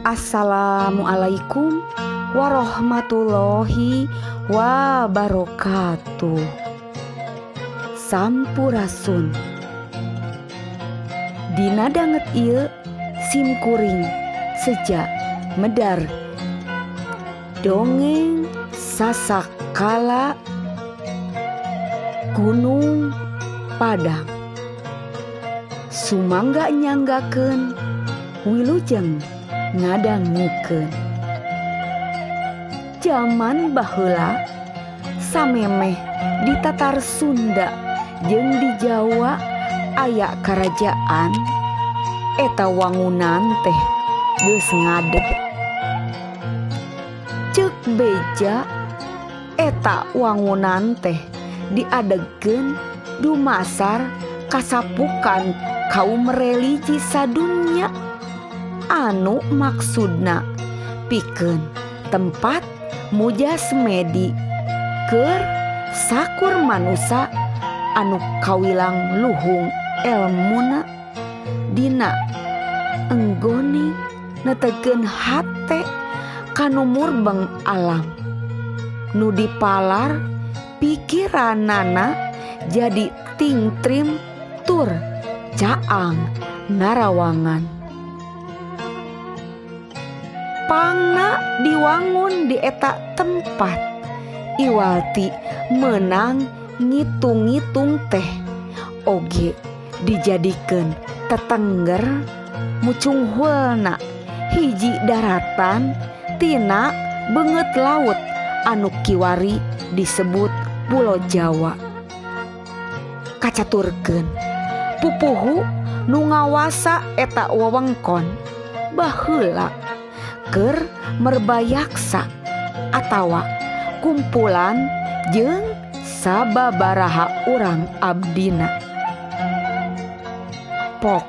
Assalamualaikum warahmatullahi wabarakatuh. Sampurasun. Dina danget ieu simkuring sejak medar dongeng sasakala Gunung Padang. Sumangga nyanggakeun wilujeng ngadangukeun. Zaman baheula samemeh di Tatar Sunda jeung di Jawa aya karajaan eta wangunan teh geus ngadeg. Ceuk beja eta wangunan teh diadegkeun dumasar kasapukan kaum religi sadunya anu maksudna pikeun tempat mujasmedi keur sakur manusa anu kawilang luhung elmuna dina enggone netegeun hate kanu murbeng alam nu dipalar pikiranana jadi tingtrim tur caang narawangan. Pangna diwangun di eta tempat iwalti menang ngitung-ngitung teh oge dijadikeun tetengger mucunghulna hiji daratan tina beungeut laut anu kiwari disebut Pulo Jawa. Kacaturkeun pupuhu nu ngawasa eta wewengkon baheula keur merbayaksa atawa kumpulan jeung sababaraha urang abdina. Pok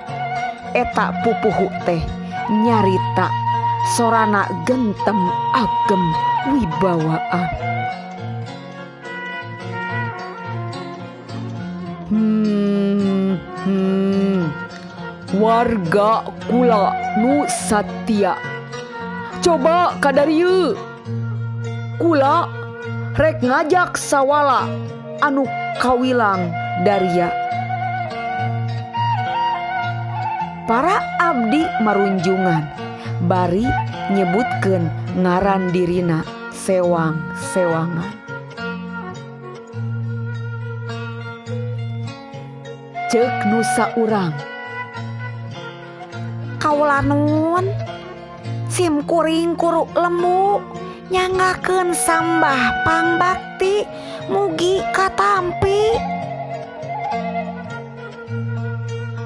eta pupuhu teh nyarita sorana gentem agem wibawaan. Warga kula nu satya coba kadarieu kula rek ngajak sawala anu kawilang daria. Para abdi marunjungan bari nyebutkeun ngaran dirina sewang-sewangan. Ceuk nu saurang, kaula nuhun simkuring kuru lembu nyanggakeun sambah pangbakti mugi katampi.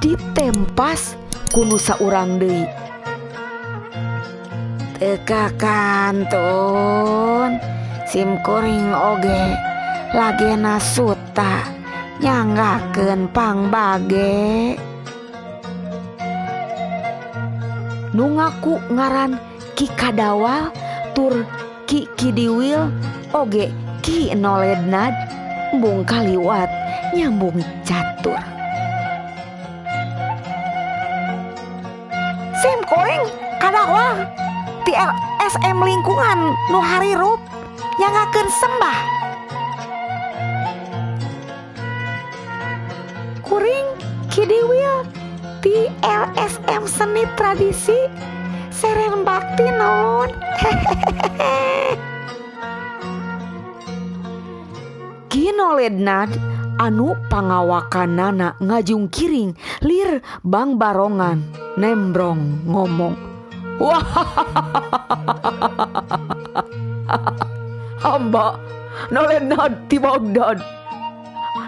Ditempas ku nu saurang deui, teu kakantun simkuring oge lagena suta nyanggakeun pangbage. Nu ngaku ngaran Ki Kadawal tur Ki Kidiwil oge Ki Nolednad embung kaliwat nyambung catur. Simkuring Kadawal ti LSM lingkungan nu harirup nyanggakeun sembah. Kuring Kidiwil ti LSM seni tradisi seren bakti non. Ki Nolednad anu pangawakanana ngajungkiring lir Bang Barongan nembrong ngomong, wah hamba Nolednad ti Bagdad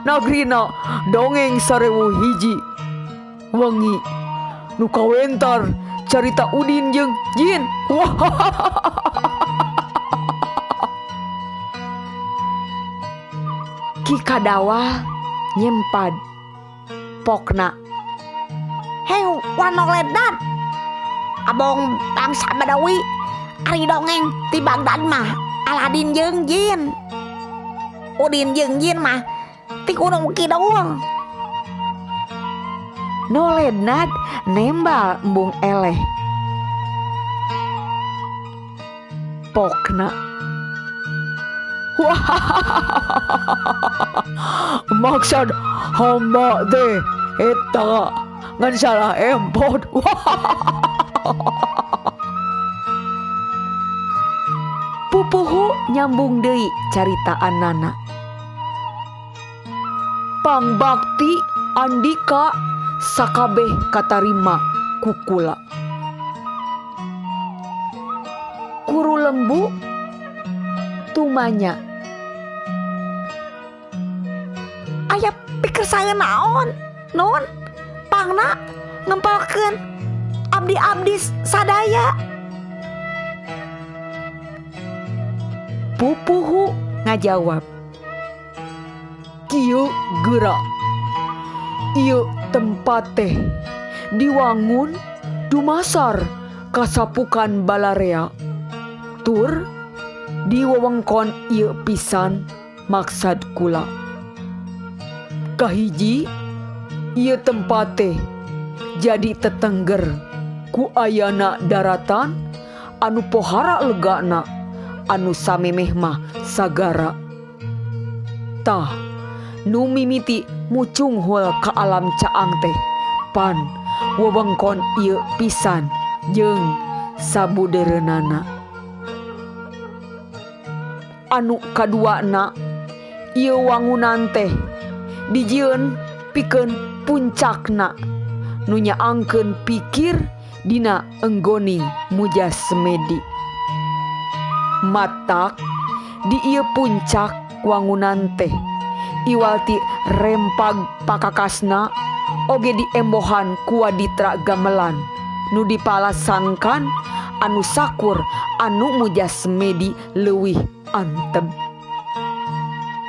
nagrina dongeng 1000 hiji wengi nu kawentar carita Udin jeung Jin. Wah. Ki Kadawal nyempad pokna, hei Wanolednad abong bangsa Badawi ari dongeng ti Bagdad mah Aladin jeung Jin, Udin jeung Jin mah ti Gunung Kidul. Nolednad nembal embung eleh. pokna. Wah, maksud hamba teh eta ngan salah empot. Pupuhu nyambung deui caritaannana. Pangbakti Andika sakabeh katarima kukula. Guru lembu tumanya, aya pikir saya naon pangna ngempalkeun abdi-abdi sadaya. Pupuhu ngajawab, kieu geura, ieu tempat teh diwangun dumasar kasapukan Balarea. Tur di wewengkon ieu pisan maksad kula. Kahiji, ieu tempat teh jadi tetengger ku ayana daratan anu pohara legana anu samemeh mah sagara. Tah nu mimiti mucung hul ka alam caang teh pan wewengkon ieu pisan jeung sabudereunana. Anu kaduana, ieu wangunan teh dijieun pikeun puncakna nu nyaangkeun pikir dina enggoning mujasmedi. Matak di ieu puncak wangunan teh iwalti rempag pakakasna oge diembohan ku waditra gamelan nu dipalasangkan anu sakur anu mujasmedi leuwih antep.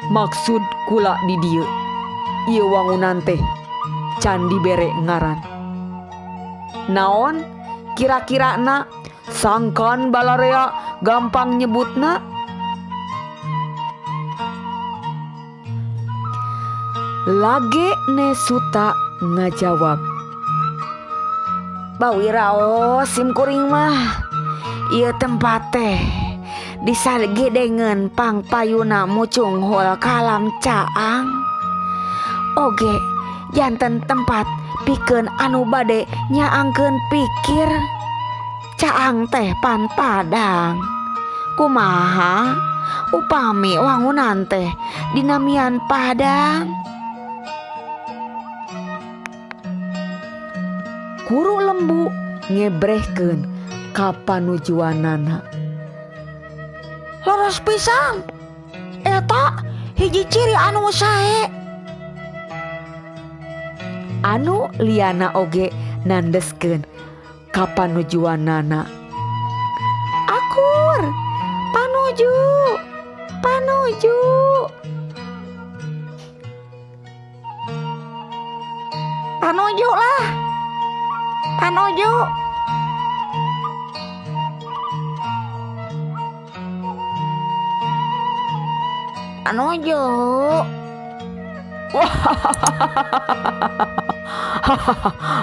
Maksud kula di dieu ieu wangunan teh can dibere ngaran naon kira-kirana sangkan Balarea gampang nyebutna? Lage Nesuta ngajawab, bawiraos sim kuring mah ieu tempat teh disagedengeun pangpayuna mucung hul kalam caang. Oge janten tempat pikeun anu bade nyaangkeun pikir. Caang teh pan padang. Kumaha upami wangunan teh dinamian padang? Guru lembu ngebrehkeun ka panujuanana. Leres pisan, eta hiji ciri anu sae. Anu liana oge nandeskeun ka panujuanana. Akur, panuju. Panuju lah. Panuju.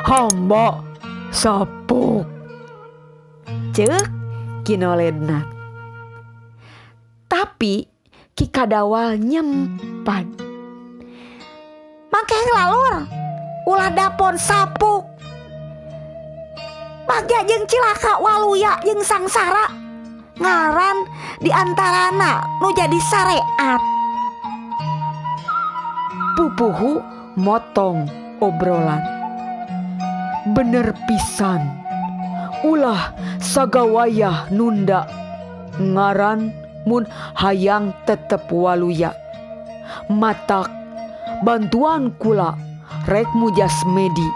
Hamba sapuk ceuk kinoledna. Tapi Ki Kadawal nyempad. Mangke lalur ulah dapon sapuk. Bagja jeung cilaka waluya jeung sangsara ngaran diantarana nu jadi sareat. Pupuhu motong obrolan. Bener pisan, ulah sagawayah nunda ngaran mun hayang tetep waluya. Matak bantuan kula rek mujasmedi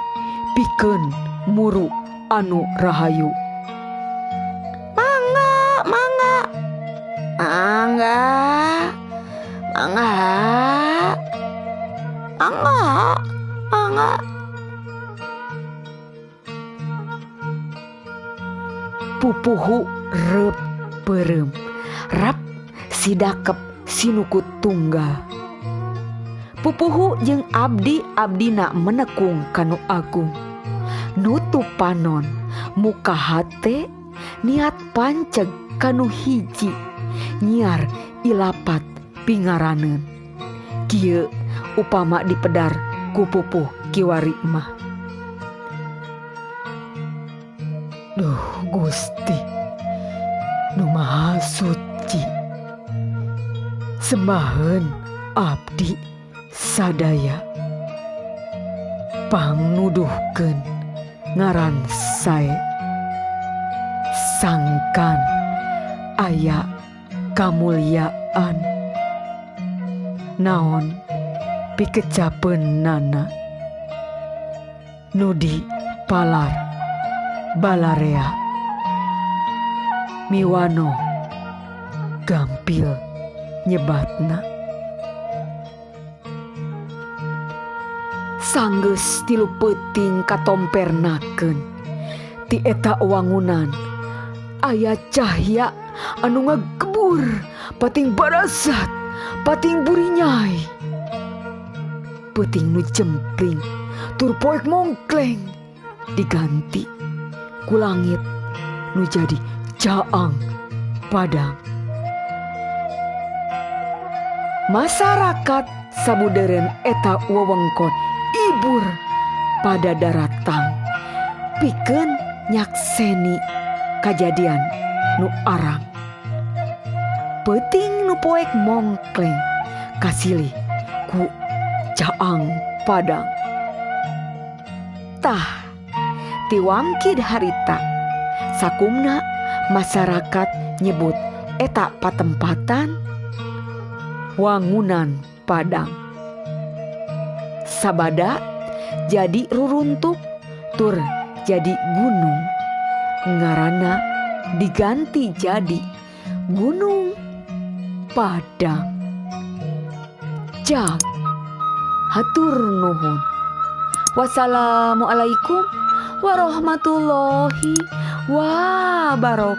pikeun muru anu rahayu. Mangga. Pupuhu rep perem rap sidakep sinukut tunggal. Pupuhu jeung abdi-abdina menekung kanu agung. Nutup panon muka hate niat panceg kanu hiji nyiar ilapat pingaraneun. Kieu upama dipedar ku pupuh kiwari mah. Duh Gusti nu Maha Suci, sembaheun abdi sadaya, pangnuduhkeun ngaran sae, sangkan aya kamulyaan naon pikecapeunana nudi palar balarea miwano gampil nyebatna. Sanggeus tilu peuting katompernakeun ti eta wangunan aya cahya anu ngagebur pating barasat pating burinyai. Peuting nu jempling tur poek mongkleng diganti ku langit nu jadi caang padang. Masyarakat sabuderen eta wewengkon ibur pada daratang pikeun nyakseni kajadian nu arang. Peuting nu poek mongkleng kasilih ku caang padang. Tah ti wangkid harita sakumna masyarakat nyebut eta patempatan wangunan padang. Sabada jadi ruruntuk tur jadi gunung, ngaranna diganti jadi Gunung Padang. Jak hatur nuhun. Wassalamualaikum warahmatullahi wabarakatuh.